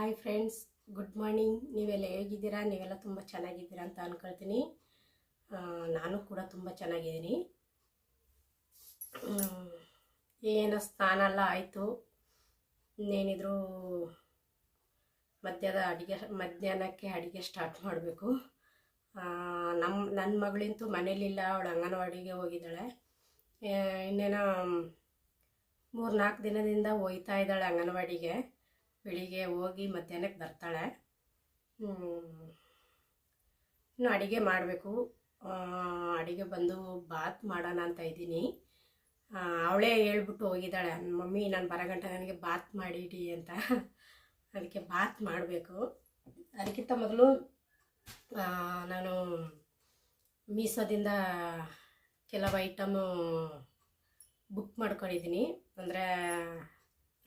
Hi friends, good morning. ನೀವೆಲ್ಲ ಹೇಗಿದ್ದೀರಾ? ನೀವೆಲ್ಲ ತುಂಬ ಚೆನ್ನಾಗಿದ್ದೀರಾ ಅಂತ ಅಂದ್ಕೊಳ್ತೀನಿ. ನಾನು ಕೂಡ ತುಂಬ ಚೆನ್ನಾಗಿದ್ದೀನಿ. ಏನೋ ಸ್ನಾನ ಎಲ್ಲ ಆಯಿತು. ಇನ್ನೇನಿದ್ರು ಮಧ್ಯಾಹ್ನಕ್ಕೆ ಅಡುಗೆ ಸ್ಟಾರ್ಟ್ ಮಾಡಬೇಕು. ನನ್ನ ಮಗಳಂತೂ ಮನೇಲಿಲ್ಲ, ಅವಳು ಅಂಗನವಾಡಿಗೆ ಹೋಗಿದ್ದಾಳೆ. ಇನ್ನೇನೋ 3-4 ದಿನದಿಂದ ಹೋಗ್ತಾ ಇದ್ದಾಳೆ ಅಂಗನವಾಡಿಗೆ. ಬೆಳಿಗ್ಗೆ ಹೋಗಿ ಮಧ್ಯಾಹ್ನಕ್ಕೆ ಬರ್ತಾಳೆ. ಇನ್ನು ಅಡುಗೆ ಮಾಡಬೇಕು. ಅಡುಗೆ ಬಂದು ಬಾತ್ ಮಾಡೋಣ ಅಂತ ಇದ್ದೀನಿ. ಅವಳೇ ಹೇಳ್ಬಿಟ್ಟು ಹೋಗಿದ್ದಾಳೆ, ಮಮ್ಮಿ ನಾನು ಬರೋಗಂಟ ನನಗೆ ಬಾತ್ ಮಾಡಿಡಿ ಅಂತ. ಅದಕ್ಕೆ ಬಾತ್ ಮಾಡಬೇಕು. ಅದಕ್ಕಿಂತ ಮೊದಲು ನಾನು ಮೀಸೋದಿಂದ ಕೆಲವು ಐಟಮು ಬುಕ್ ಮಾಡ್ಕೊಂಡಿದ್ದೀನಿ. ಅಂದರೆ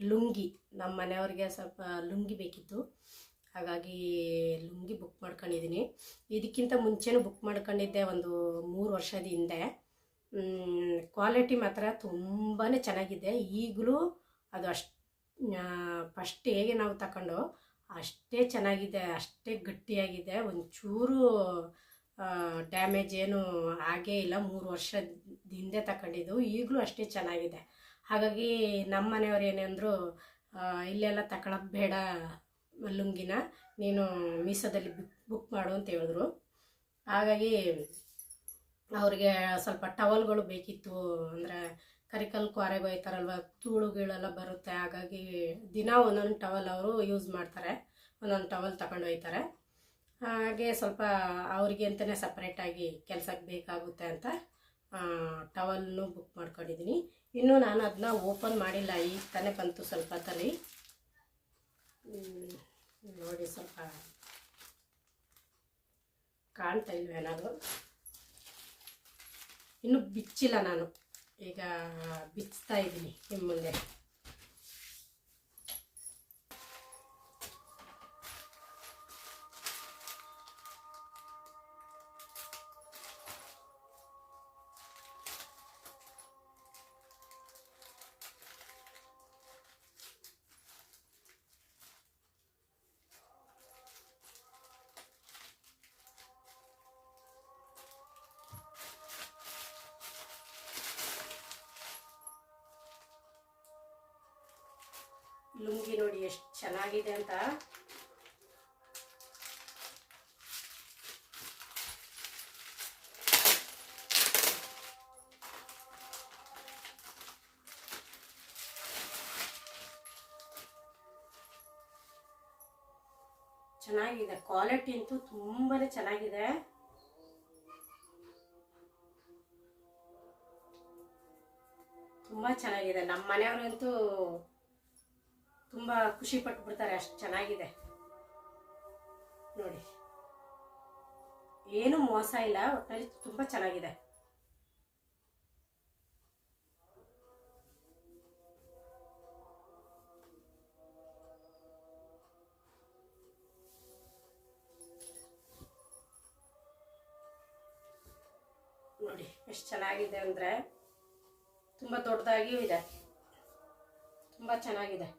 ಲುಂಗಿ, ನಮ್ಮ ಮನೆಯವ್ರಿಗೆ ಸ್ವಲ್ಪ ಲುಂಗಿ ಬೇಕಿತ್ತು, ಹಾಗಾಗಿ ಲುಂಗಿ ಬುಕ್ ಮಾಡ್ಕೊಂಡಿದ್ದೀನಿ. ಇದಕ್ಕಿಂತ ಮುಂಚೆನೂ ಬುಕ್ ಮಾಡ್ಕೊಂಡಿದ್ದೆ, ಒಂದು 3 ವರ್ಷದ ಹಿಂದೆ. ಕ್ವಾಲಿಟಿ ಮಾತ್ರ ತುಂಬಾ ಚೆನ್ನಾಗಿದೆ. ಈಗಲೂ ಅದು ಫಸ್ಟ್ ಹೇಗೆ ನಾವು ತಗೊಂಡು ಅಷ್ಟೇ ಚೆನ್ನಾಗಿದೆ, ಅಷ್ಟೇ ಗಟ್ಟಿಯಾಗಿದೆ. ಒಂಚೂರು ಡ್ಯಾಮೇಜ್ ಏನು ಆಗೇ ಇಲ್ಲ. 3 ವರ್ಷದ ಹಿಂದೆ ತಗೊಂಡಿದ್ದು, ಈಗಲೂ ಅಷ್ಟೇ ಚೆನ್ನಾಗಿದೆ. ಹಾಗಾಗಿ ನಮ್ಮ ಮನೆಯವ್ರು ಏನಂದರು, ಇಲ್ಲೆಲ್ಲ ತಗೊಳ್ಳೋದು ಬೇಡ ಲುಂಗಿನ, ನೀನು ಮೀಸೋದಲ್ಲಿ ಬುಕ್ ಮಾಡು ಅಂತ ಹೇಳಿದ್ರು. ಹಾಗಾಗಿ ಅವ್ರಿಗೆ ಸ್ವಲ್ಪ ಟವಲ್ಗಳು ಬೇಕಿತ್ತು. ಅಂದರೆ ಕರಿಕಲ್ ಕ್ವಾರೆಗೆ ಹೋಯ್ತಾರಲ್ವ, ಧೂಳು ಗೀಳೆಲ್ಲ ಬರುತ್ತೆ. ಹಾಗಾಗಿ ದಿನ ಒಂದೊಂದು ಟವಲ್ ಅವರು ಯೂಸ್ ಮಾಡ್ತಾರೆ, ಒಂದೊಂದು ಟವಲ್ ತಗೊಂಡು ಹೋಗ್ತಾರೆ. ಹಾಗೆ ಸ್ವಲ್ಪ ಅವ್ರಿಗೆ ಅಂತಲೇ ಸಪ್ರೇಟಾಗಿ ಕೆಲಸಕ್ಕೆ ಬೇಕಾಗುತ್ತೆ ಅಂತ ಟವಲ್ನು ಬುಕ್ ಮಾಡ್ಕೊಂಡಿದ್ದೀನಿ. ಇನ್ನೂ ನಾನು ಅದನ್ನ ಓಪನ್ ಮಾಡಿಲ್ಲ, ಈಗ ತಾನೇ ಬಂತು ಸ್ವಲ್ಪ ಹೊತ್ತಲ್ಲಿ. ನೋಡಿ, ಸ್ವಲ್ಪ ಕಾಣ್ತಾ ಇಲ್ವೇನಾದ್ರು. ಇನ್ನೂ ಬಿಚ್ಚಿಲ್ಲ, ನಾನು ಈಗ ಬಿಚ್ತಾ ಇದ್ದೀನಿ ನಿಮ್ಮ ಮುಂದೆ. ಲುಂಗಿ ನೋಡಿ ಎಷ್ಟು ಚೆನ್ನಾಗಿದೆ ಅಂತ. ಚೆನ್ನಾಗಿದೆ, ಕ್ವಾಲಿಟಿ ಅಂತೂ ತುಂಬಾ ಚೆನ್ನಾಗಿದೆ. ತುಂಬ ಚೆನ್ನಾಗಿದೆ. ನಮ್ಮ ಮನೆಯವ್ರಂತೂ ತುಂಬ ಖುಷಿ ಪಟ್ಬಿಡ್ತಾರೆ, ಅಷ್ಟು ಚೆನ್ನಾಗಿದೆ. ನೋಡಿ, ಏನು ಮೋಸ ಇಲ್ಲ, ಒಟ್ಟಲ್ಲಿ ತುಂಬ ಚೆನ್ನಾಗಿದೆ. ನೋಡಿ ಎಷ್ಟು ಚೆನ್ನಾಗಿದೆ ಅಂದರೆ, ತುಂಬ ದೊಡ್ಡದಾಗಿಯೂ ಇದೆ, ತುಂಬ ಚೆನ್ನಾಗಿದೆ.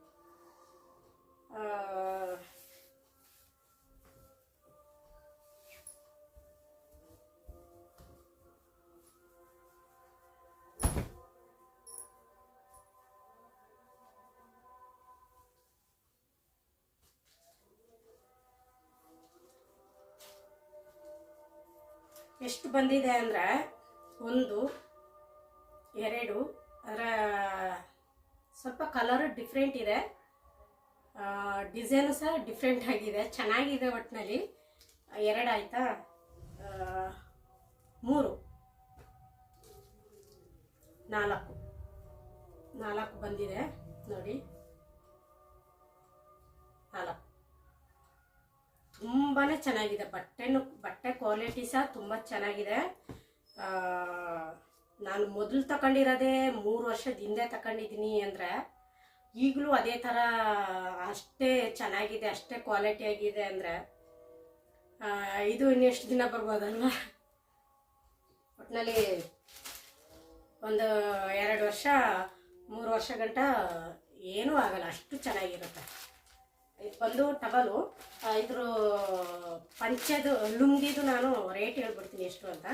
ಎಷ್ಟು ಬಂದಿದೆ ಅಂದರೆ 1, 2, ಅದರ ಸ್ವಲ್ಪ ಕಲರ್ ಡಿಫ್ರೆಂಟ್ ಇದೆ, ಡಿಸೈನು ಸಹ ಡಿಫ್ರೆಂಟ್ ಆಗಿದೆ, ಚೆನ್ನಾಗಿದೆ. ಒಟ್ಟಿನಲ್ಲಿ 2 ಆಯಿತಾ, 3, 4 ಬಂದಿದೆ ನೋಡಿ. 4 ತುಂಬಾ ಚೆನ್ನಾಗಿದೆ. ಬಟ್ಟೆ ಕ್ವಾಲಿಟಿ ಸಹ ತುಂಬ ಚೆನ್ನಾಗಿದೆ. ನಾನು ಮೊದಲು ತಗೊಂಡಿರೋದೇ 3 ವರ್ಷದ ಹಿಂದೆ ತಗೊಂಡಿದ್ದೀನಿ. ಅಂದರೆ ಈಗಲೂ ಅದೇ ಥರ ಅಷ್ಟೇ ಚೆನ್ನಾಗಿದೆ, ಅಷ್ಟೇ ಕ್ವಾಲಿಟಿ ಆಗಿದೆ. ಅಂದರೆ ಇದು ಇನ್ನೆಷ್ಟು ದಿನ ಬರ್ಬೋದಲ್ವ. ಒಟ್ಟಿನಲ್ಲಿ ಒಂದು 2 ವರ್ಷ 3 ವರ್ಷ ಗಂಟ ಏನೂ ಆಗಲ್ಲ, ಅಷ್ಟು ಚೆನ್ನಾಗಿರುತ್ತೆ. ಇದು ಬಂದು ಟವಲು ಇದ್ರ ಪಂಚದು ಲುಂಗಿದು ನಾನು ರೇಟ್ ಹೇಳ್ಬಿಡ್ತೀನಿ ಎಷ್ಟು ಅಂತ.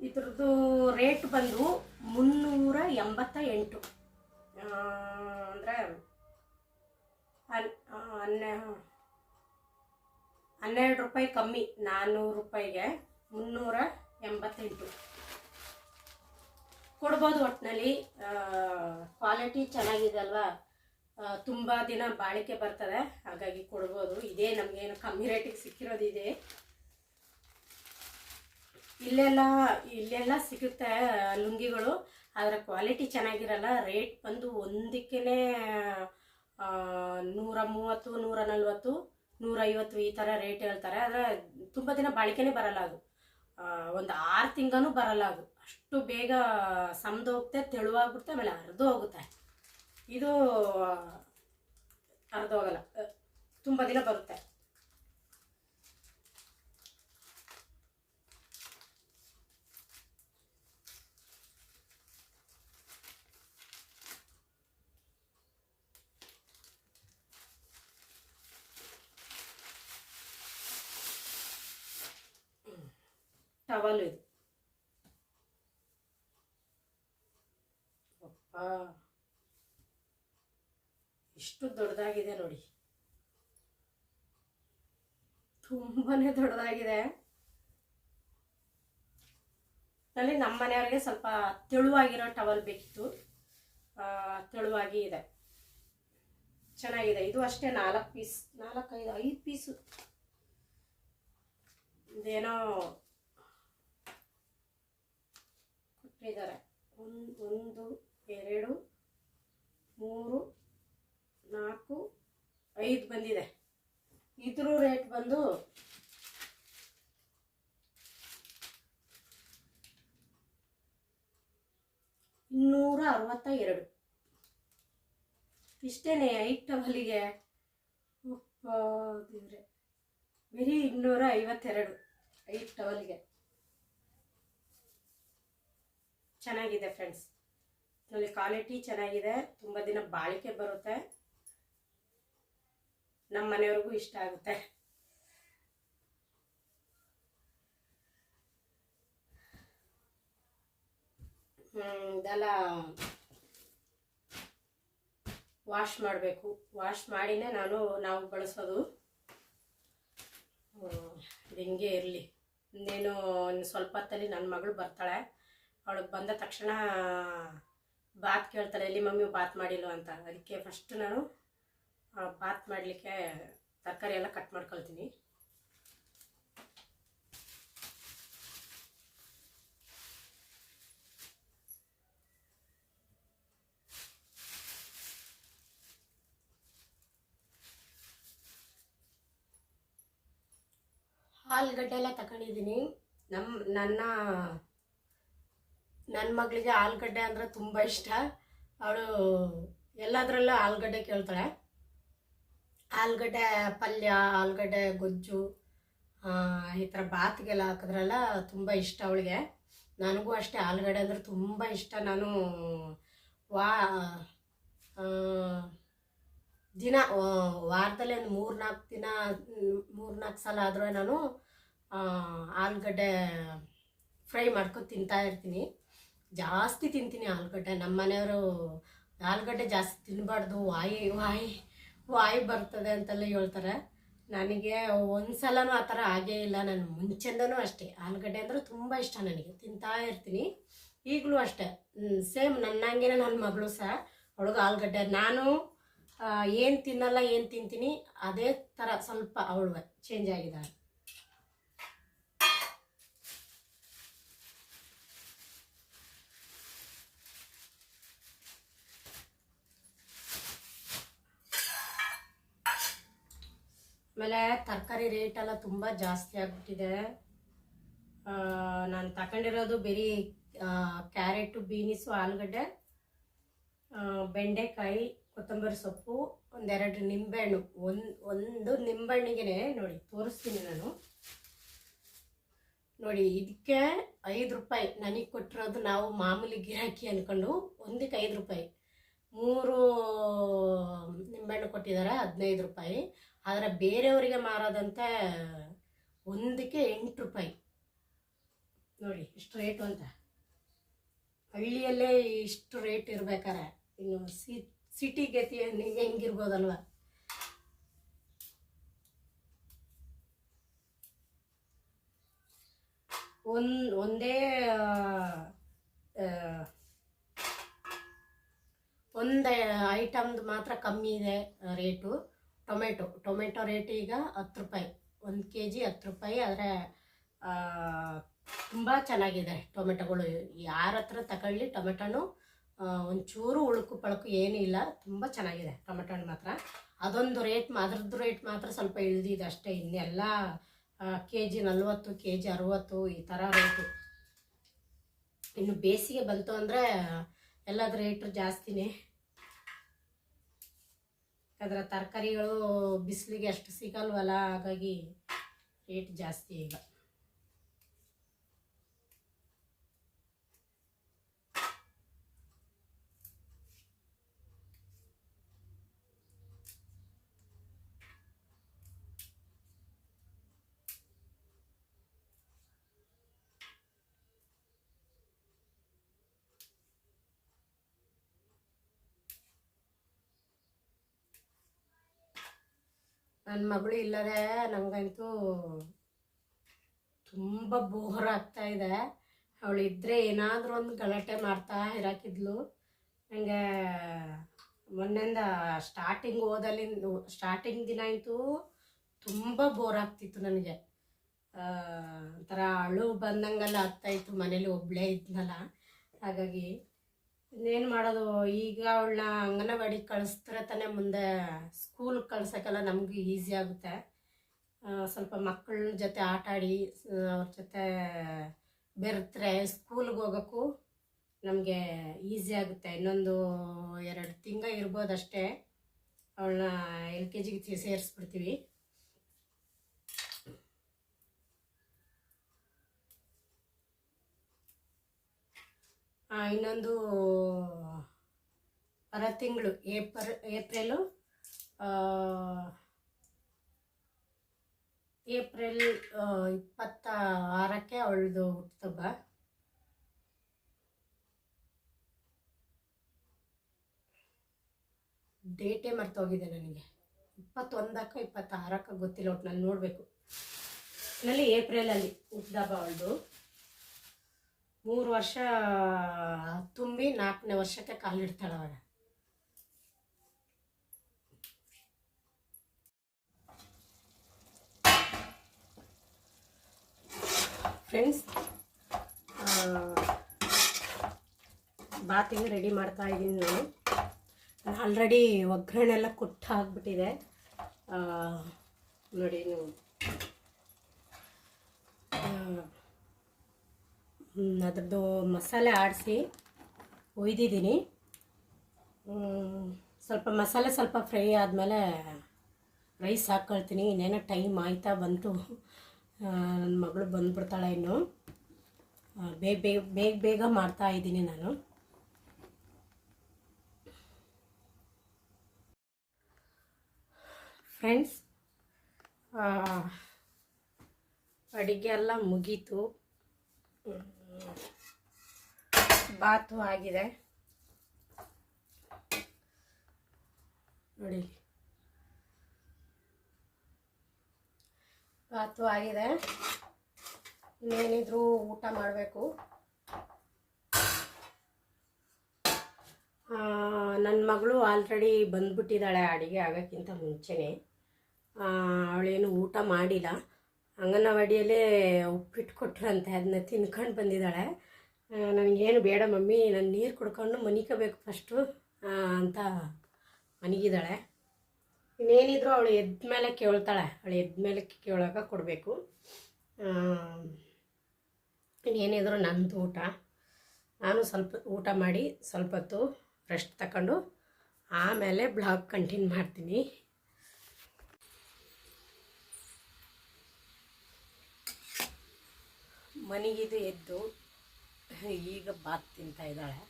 ಇದ್ರದ್ದು ರೇಟ್ ಬಂದು 388 ಅಂದರೆ 12 ರೂಪಾಯಿ ಕಮ್ಮಿ, 400 ರೂಪಾಯಿಗೆ 388 ಕೊಡ್ಬೋದು. ಒಟ್ಟಿನಲ್ಲಿ ಕ್ವಾಲಿಟಿ ಚೆನ್ನಾಗಿದೆ ಅಲ್ವಾ, ತುಂಬ ದಿನ ಬಾಳಿಕೆ ಬರ್ತದೆ, ಹಾಗಾಗಿ ಕೊಡ್ಬೋದು. ಇದೇ ನಮಗೇನು ಕಮ್ಮಿ ರೇಟಿಗೆ ಸಿಕ್ಕಿರೋದು ಇದೆ. ಇಲ್ಲೆಲ್ಲ ಸಿಗುತ್ತೆ ಲುಂಗಿಗಳು, ಆದರೆ ಕ್ವಾಲಿಟಿ ಚೆನ್ನಾಗಿರಲ್ಲ. ರೇಟ್ ಬಂದು ಒಂದಕ್ಕೇ 130, 140, 150 ಈ ಥರ ರೇಟ್ ಹೇಳ್ತಾರೆ. ಆದರೆ ತುಂಬ ದಿನ ಬಾಳಿಕೆನೇ ಬರಲ್ಲ ಅದು, ಒಂದು 6 ತಿಂಗಳೂ ಬರಲ್ಲ ಅದು. ಅಷ್ಟು ಬೇಗ ಸಮದೋಗುತ್ತೆ, ತೆಳುವಾಗ್ಬಿಡುತ್ತೆ, ಆಮೇಲೆ ಹರಿದು ಹೋಗುತ್ತೆ. ಇದು ಹರಿದು ಹೋಗಲ್ಲ, ತುಂಬ ದಿನ ಬರುತ್ತೆ. ಟವಲ್ ಇದು ಇಷ್ಟು ದೊಡ್ಡದಾಗಿದೆ ನೋಡಿ, ತುಂಬಾನೇ ದೊಡ್ಡದಾಗಿದೆ. ಅಲ್ಲಿ ನಮ್ಮ ಮನೆಯವ್ರಿಗೆ ಸ್ವಲ್ಪ ತೆಳುವಾಗಿರೋ ಟವಲ್ ಬೇಕಿತ್ತು, ತೆಳುವಾಗಿ ಇದೆ, ಚೆನ್ನಾಗಿದೆ. ಇದು ಅಷ್ಟೇ 4 ಪೀಸ್, 5 ಪೀಸು. ಇದೇನೋ ಕೊಟ್ಟಿದ್ದಾರೆ. 1 2 3 4 5 ಬಂದಿದೆ. ಇದ್ರ ರೇಟ್ ಬಂದು $262. ಇಷ್ಟೇನೆ 5 ಟವಲಿಗೆ. ದೇವ್ರೆ, ಬರೀ 252 5 ಟವಲಿಗೆ. ಚೆನ್ನಾಗಿದೆ ಫ್ರೆಂಡ್ಸ್, ನೋಡಿ ಕ್ವಾಲಿಟಿ ಚೆನ್ನಾಗಿದೆ, ತುಂಬ ದಿನ ಬಾಳಿಕೆ ಬರುತ್ತೆ, ನಮ್ಮ ಮನೆಯವ್ರಿಗೂ ಇಷ್ಟ ಆಗುತ್ತೆ. ಇದೆಲ್ಲ ವಾಶ್ ಮಾಡಬೇಕು, ವಾಶ್ ಮಾಡಿನೇ ನಾವು ಬಳಸೋದು. ಇದು ಹಿಂಗೆ ಇರಲಿ. ಇನ್ನೇನು ಸ್ವಲ್ಪ ಹೊತ್ತಲ್ಲಿ ನನ್ನ ಮಗಳು ಬರ್ತಾಳೆ, ಅವಳಿಗೆ ಬಂದ ತಕ್ಷಣ ಬಾತ್ ಕೇಳ್ತಾಳೆ, ಎಲ್ಲಿ ಮಮ್ಮಿ ಬಾತ್ ಮಾಡಿಲ್ಲ ಅಂತ. ಅದಕ್ಕೆ ಫಸ್ಟ್ ನಾನು ಬಾತ್ ಮಾಡಲಿಕ್ಕೆ ತರಕಾರಿ ಎಲ್ಲ ಕಟ್ ಮಾಡ್ಕೊಳ್ತೀನಿ. ಆಲೂಗಡ್ಡೆ ಎಲ್ಲ ತಗೊಂಡಿದ್ದೀನಿ. ನನ್ನ ಮಗಳಿಗೆ ಆಲೂಗಡ್ಡೆ ಅಂದರೆ ತುಂಬ ಇಷ್ಟ. ಅವಳು ಎಲ್ಲದರಲ್ಲೂ ಆಲೂಗಡ್ಡೆ ಕೇಳ್ತಾಳೆ. ಆಲೂಗಡ್ಡೆ ಪಲ್ಯ, ಆಲೂಗಡ್ಡೆ ಗೊಜ್ಜು, ಈ ಥರ ಬಾತ್ಗೆಲ್ಲ ಹಾಕಿದ್ರಲ್ಲ ತುಂಬ ಇಷ್ಟ ಅವಳಿಗೆ. ನನಗೂ ಅಷ್ಟೇ ಆಲೂಗಡ್ಡೆ ಅಂದರೆ ತುಂಬ ಇಷ್ಟ. ನಾನು ವಾರದಲ್ಲಿ ಒಂದು 3-4 ದಿನ 3-4 ಸಲ ಆದರೂ ನಾನು ಆಲೂಗಡ್ಡೆ ಫ್ರೈ ಮಾಡ್ಕೊಂಡು ತಿಂತಾ ಇರ್ತೀನಿ. ಜಾಸ್ತಿ ತಿಂತೀನಿ ಆಲೂಗಡ್ಡೆ. ನಮ್ಮ ಮನೆಯವರು ಆಲೂಗಡ್ಡೆ ಜಾಸ್ತಿ ತಿನ್ನಬಾರ್ದು, ವಾಯಿ ಬರ್ತದೆ ಅಂತೆಲ್ಲ ಹೇಳ್ತಾರೆ. ನನಗೆ ಒಂದು ಸಲನೂ ಆ ಥರ ಆಗೇ ಇಲ್ಲ. ನಾನು ಮುಂಚೆಂದನೂ ಅಷ್ಟೇ ಆಲೂಗಡ್ಡೆ ಅಂದರೆ ತುಂಬ ಇಷ್ಟ, ನನಗೆ ತಿಂತಾ ಇರ್ತೀನಿ. ಈಗಲೂ ಅಷ್ಟೇ ಸೇಮ್ ನನ್ನಂಗೆ ನನ್ನ ಮಗಳು ಸಹ, ಅವಳಿಗೆ ಆಲೂಗಡ್ಡೆ. ನಾನು ಏನು ತಿನ್ನಲ್ಲ, ಏನು ತಿಂತೀನಿ ಅದೇ ಥರ ಸ್ವಲ್ಪ ಅವಳು ಚೇಂಜ್ ಆಗಿದ್ದಾಳೆ. ಆಮೇಲೆ ತರಕಾರಿ ರೇಟೆಲ್ಲ ತುಂಬ ಜಾಸ್ತಿ ಆಗಿಬಿಟ್ಟಿದೆ. ನಾನು ತಗೊಂಡಿರೋದು ಬರೀ ಕ್ಯಾರೆಟು, ಬೀನಿಸು, ಆಲೂಗಡ್ಡೆ, ಬೆಂಡೆಕಾಯಿ, ಕೊತ್ತಂಬರಿ ಸೊಪ್ಪು, ಒಂದೆರಡು ನಿಂಬೆಹಣ್ಣು. ಒಂದು ನಿಂಬೆಹಣ್ಣಿಗೆ ನೋಡಿ ತೋರಿಸ್ತೀನಿ ನಾನು. ನೋಡಿ ಇದಕ್ಕೆ 5 ರೂಪಾಯಿ ನನಗೆ ಕೊಟ್ಟಿರೋದು. ನಾವು ಮಾಮೂಲಿ ಗಿರಾಕಿ ಅಂದ್ಕೊಂಡು ಒಂದಕ್ಕೆ 5 ರೂಪಾಯಿ. 3 ನಿಂಬೆಹಣ್ಣು ಕೊಟ್ಟಿದ್ದಾರೆ 15 ರೂಪಾಯಿ. ಆದರೆ ಬೇರೆಯವರಿಗೆ ಮಾರೋದಂತೆ ಒಂದಕ್ಕೆ 8 ರೂಪಾಯಿ. ನೋಡಿ ಇಷ್ಟು ರೇಟು ಅಂತ. ಹಳ್ಳಿಯಲ್ಲೇ ಇಷ್ಟು ರೇಟ್ ಇರ್ಬೇಕಾರೆ ಇನ್ನು ಸಿಟಿ ಗತಿ ಹೆಂಗಿರ್ಬೋದಲ್ವ. ಒಂದೇ ಒಂದು ಐಟಮ್ದು ಮಾತ್ರ ಕಮ್ಮಿ ಇದೆ ರೇಟು. ಟೊಮೆಟೊ ರೇಟ್ ಈಗ 10 ರೂಪಾಯಿ, 1 kg 10 ರೂಪಾಯಿ. ಆದರೆ ತುಂಬ ಚೆನ್ನಾಗಿದೆ ಟೊಮೆಟೊಗಳು. ಯಾರ ಹತ್ರ ತಗೊಳ್ಳಿ ಟೊಮೆಟೊನು ಒಂಚೂರು ಉಳುಕು ಪಳುಕು ಏನೂ ಇಲ್ಲ, ತುಂಬ ಚೆನ್ನಾಗಿದೆ ಟೊಮೆಟೊ ಹಣ್ಣು ಮಾತ್ರ. ಅದೊಂದು ರೇಟ್, ಅದ್ರದ್ದು ರೇಟ್ ಮಾತ್ರ ಸ್ವಲ್ಪ ಇಳಿದಿದೆ ಅಷ್ಟೇ. ಇನ್ನೆಲ್ಲ kg 40, kg 60 ಈ ಥರ ರೇಟು. ಇನ್ನು ಬೇಸಿಗೆ ಬಂತು ಅಂದರೆ ಎಲ್ಲದ ರೇಟು ಜಾಸ್ತಿನೇ. ಅದರ ತರಕಾರಿಗಳು ಬಿಸಿಲಿಗೆ ಅಷ್ಟು ಸಿಗಲ್ವಲ್ಲ, ಹಾಗಾಗಿ ರೇಟ್ ಜಾಸ್ತಿ ಈಗ. ನನ್ನ ಮಗಳು ಇಲ್ಲದೆ ನನಗಂತೂ ತುಂಬ ಬೋರ್ ಆಗ್ತಾ ಇದೆ. ಅವಳು ಇದ್ದರೆ ಏನಾದರೂ ಒಂದು ಗಲಾಟೆ ಮಾಡ್ತಾ ಇರಾಕಿದ್ಲು. ನನಗೆ ಮೊನ್ನೆಯಿಂದ ಸ್ಟಾರ್ಟಿಂಗ್ ದಿನ ಅಂತೂ ತುಂಬ ಬೋರ್ ಆಗ್ತಿತ್ತು ನನಗೆ. ಒಂಥರ ಅಳು ಬಂದಂಗೆಲ್ಲ ಆಗ್ತಾಯಿತ್ತು. ಮನೇಲಿ ಒಬ್ಬಳೇ ಇದ್ನಲ್ಲ, ಹಾಗಾಗಿ ಇನ್ನೇನು ಮಾಡೋದು. ಈಗ ಅವಳನ್ನ ಅಂಗನವಾಡಿಗೆ ಕಳಿಸ್ತಾರೆ ತಾನೇ, ಮುಂದೆ ಸ್ಕೂಲ್ಗೆ ಕಳ್ಸೋಕ್ಕೆಲ್ಲ ನಮಗೂ ಈಸಿ ಆಗುತ್ತೆ. ಸ್ವಲ್ಪ ಮಕ್ಕಳ ಜೊತೆ ಆಟ ಆಡಿ ಅವ್ರ ಜೊತೆ ಬೆರೆತ್ರೆ ಸ್ಕೂಲ್ಗೆ ಹೋಗೋಕ್ಕೂ ನಮಗೆ ಈಸಿ ಆಗುತ್ತೆ. ಇನ್ನೊಂದು 2 ತಿಂಗಳು ಇರ್ಬೋದಷ್ಟೇ, ಅವಳನ್ನ LKGಗೆ ಸೇರಿಸ್ಬಿಡ್ತೀವಿ. ಇನ್ನೊಂದು ತಿಂಗಳು ಏಪ್ರಿಲ್ 26ಕ್ಕೆ ಅವಳದು ಹುಟ್ಟುಹಬ್ಬ. ಡೇಟೇ ಮರ್ತೋಗಿದೆ ನನಗೆ. 21ಕ್ಕೋ 26ಕ್ಕೋ ಗೊತ್ತಿಲ್ಲ, ಒಟ್ಟಿನಲ್ಲಿ ನೋಡಬೇಕು. ಒಟ್ಟಿನಲ್ಲಿ ಏಪ್ರಿಲಲ್ಲಿ ಹುಟ್ಟುಹಬ್ಬ ಅವಳದು. 3 ವರ್ಷ ತುಂಬಿ 4ನೇ ವರ್ಷಕ್ಕೆ ಕಾಲಿಡ್ತಾಳೆ ಅವಾಗ. ಫ್ರೆಂಡ್ಸ್, ಬಾತಿಗೆ ರೆಡಿ ಮಾಡ್ತಾ ಇದ್ದೀನಿ ನಾನು. ಆಲ್ರೆಡಿ ಒಗ್ಗರಣೆಲ್ಲ ಕೊಟ್ಟು ಹಾಕ್ಬಿಟ್ಟಿದೆ ನೋಡಿ ನೀವು. ಅದರದ್ದು ಮಸಾಲೆ ಆಡಿಸಿ ಒಯ್ದಿದ್ದೀನಿ. ಸ್ವಲ್ಪ ಮಸಾಲೆ ಸ್ವಲ್ಪ ಫ್ರೈ ಆದಮೇಲೆ ರೈಸ್ ಹಾಕ್ಕೊಳ್ತೀನಿ. ಇನ್ನೇನೋ ಟೈಮ್ ಆಯ್ತಾ ಬಂತು. ನನ್ನ ಮಗಳು ಬಂದುಬಿಡ್ತಾಳೆ ಇನ್ನು. ಬೇಗ ಮಾಡ್ತಾ ಇದ್ದೀನಿ ನಾನು. ಫ್ರೆಂಡ್ಸ್, ಅಡುಗೆ ಎಲ್ಲ ಮುಗೀತು. ಬಾತು ಆಗಿದೆ ನೋಡಿ. ಬಾತು ಆಗಿದೆ. ಇನ್ನೇನಿದ್ರು ಊಟ ಮಾಡಬೇಕು. ನನ್ನ ಮಗಳು ಆಲ್ರೆಡಿ ಬಂದ್ಬಿಟ್ಟಿದ್ದಾಳೆ ಅಡುಗೆ ಆಗೋಕ್ಕಿಂತ ಮುಂಚೆನೇ. ಅವಳೇನು ಊಟ ಮಾಡಿಲ್ಲ. ಅಂಗನವಾಡಿಯಲ್ಲೇ ಉಪ್ಪಿಟ್ಟು ಕೊಟ್ರಂತೆ, ಅದನ್ನ ತಿನ್ಕೊಂಡು ಬಂದಿದ್ದಾಳೆ. ನನಗೇನು ಬೇಡ ಮಮ್ಮಿ, ನಾನು ನೀರು ಕುಡ್ಕೊಂಡು ಮನಿಕೋಬೇಕು ಫಸ್ಟು ಅಂತ ಮನಗಿದ್ದಾಳೆ. ಇನ್ನೇನಿದ್ರು ಅವಳು ಎದ್ದ ಮೇಲೆ ಕೇಳ್ತಾಳೆ. ಅವಳು ಎದ್ದ ಮೇಲೆ ಕೇಳೋಕೆ ಕೊಡಬೇಕು. ಇನ್ನೇನಿದ್ರು ನಂದು ಊಟ. ನಾನು ಸ್ವಲ್ಪ ಊಟ ಮಾಡಿ ಸ್ವಲ್ಪ ಹೊತ್ತು ರೆಸ್ಟ್ ತಗೊಂಡು ಆಮೇಲೆ ಬ್ಲಾಗ್ ಕಂಟಿನ್ಯೂ ಮಾಡ್ತೀನಿ. ಮನೆಗಿದು ಎದ್ದು ಈಗ ಬಾತ್ ತಿಂತಾ ಇದ್ದಾಳೆ.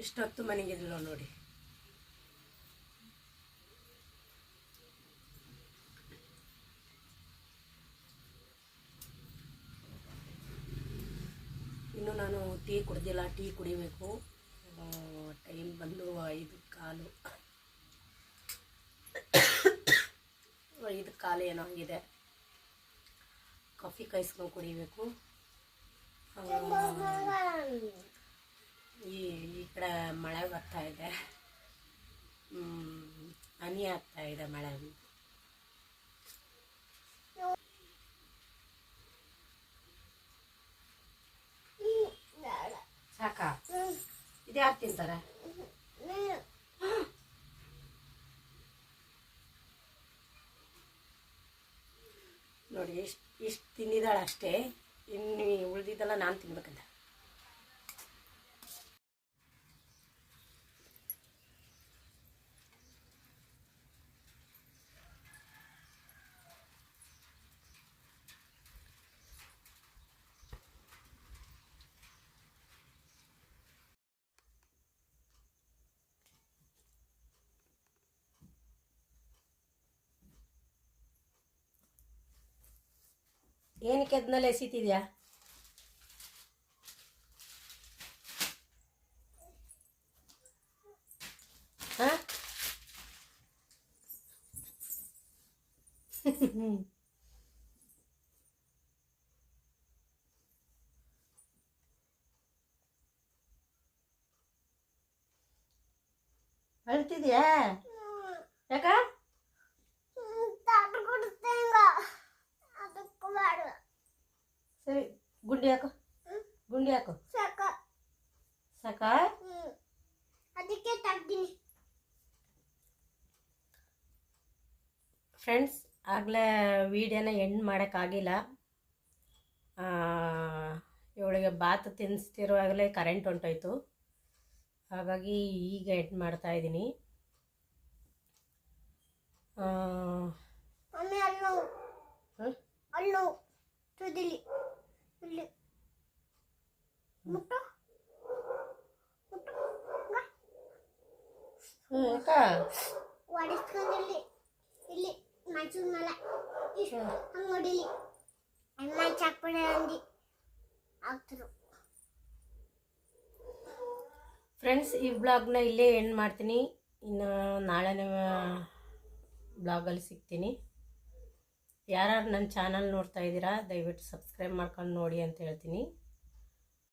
ಇಷ್ಟೊತ್ತು ಮನೆಗಿದ್ಲು ನೋಡಿ. ಇನ್ನು ನಾನು ಟೀ ಕುಡ್ದಿಲ್ಲ, ಟೀ ಕುಡಿಬೇಕು. ಟೈಮ್ ಬಂದು 5:15 5:15 ಏನೋ ಆಗಿದೆ. ಕಾಫಿ ಕಾಯಿಸ್ಕೊಂಡು ಕುಡಿಬೇಕು. ಈ ಕಡೆ ಮಳೆ ಬರ್ತಾ ಇದೆ, ಹನಿ ಆಗ್ತಾ ಇದೆ ಮಳೆ. ಸಾಕಾ? ಇದು ಯಾರು ತಿಂತಾರೆ? ನೋಡಿ ಇಷ್ಟು ತಿಂದಿದ್ದಾಳೆ ಅಷ್ಟೇ, ಇನ್ನು ಉಳಿದಿದ್ದೆಲ್ಲ ನಾನು ತಿನ್ಬೇಕಂತ. ಏನಕ್ಕೆ ಅದನ್ನೆಲ್ಲ ಎಸಿತಿದ್ಯಾ? ಹಾಂ ಅಳ್ತಿದ್ಯಾ? ಯಾಕ? ಸರಿ, ಗುಂಡಿ ಹಾಕು, ಗುಂಡಿ ಹಾಕು. ಸಾಕಾ? ಅದಕ್ಕೆ ತಗ್ತೀನಿ. ಫ್ರೆಂಡ್ಸ್, ಆಗಲೇ ವೀಡಿಯೋನ ಎಂಡ್ ಮಾಡೋಕ್ಕಾಗಿಲ್ಲ. ಇವಳಿಗೆ ಬಾತ್ ತಿನ್ನಿಸ್ತಿರುವಾಗಲೇ ಕರೆಂಟ್ ಹೊಂಟೋಯ್ತು. ಹಾಗಾಗಿ ಈಗ ಎಂಡ್ ಮಾಡ್ತಾಯಿದ್ದೀನಿ. ಅಲ್ಲೋ ತುದಿಲಿ ಇಲ್ಲಿ ಮುಟ್ಟು ಹೊಡಿಸ್ಕೊಂಡಿಲ್ಲಿ ಇಲ್ಲಿ ಮೈಸೂರು ಮೇಲೆ ಹಂಗೆ ಹೊಡಿಲಿ ಅಮ್ಮ ಚಾಕ್ಪಡೆ ಅಂದು ಆಗ್ತರು. ಫ್ರೆಂಡ್ಸ್, ಈ ಬ್ಲಾಗ್ನ ಇಲ್ಲೇ ಎಂಡ್ ಮಾಡ್ತೀನಿ. ಇನ್ನು ನಾಳೆನೇ ಬ್ಲಾಗಲ್ಲಿ ಸಿಗ್ತೀನಿ. ಯಾರು ನನ್ನ ಚಾನಲ್ ನೋಡ್ತಾ ಇದ್ದೀರಾ ದಯವಿಟ್ಟು ಸಬ್ಸ್ಕ್ರೈಬ್ ಮಾಡ್ಕೊಂಡು ನೋಡಿ ಅಂತ ಹೇಳ್ತೀನಿ.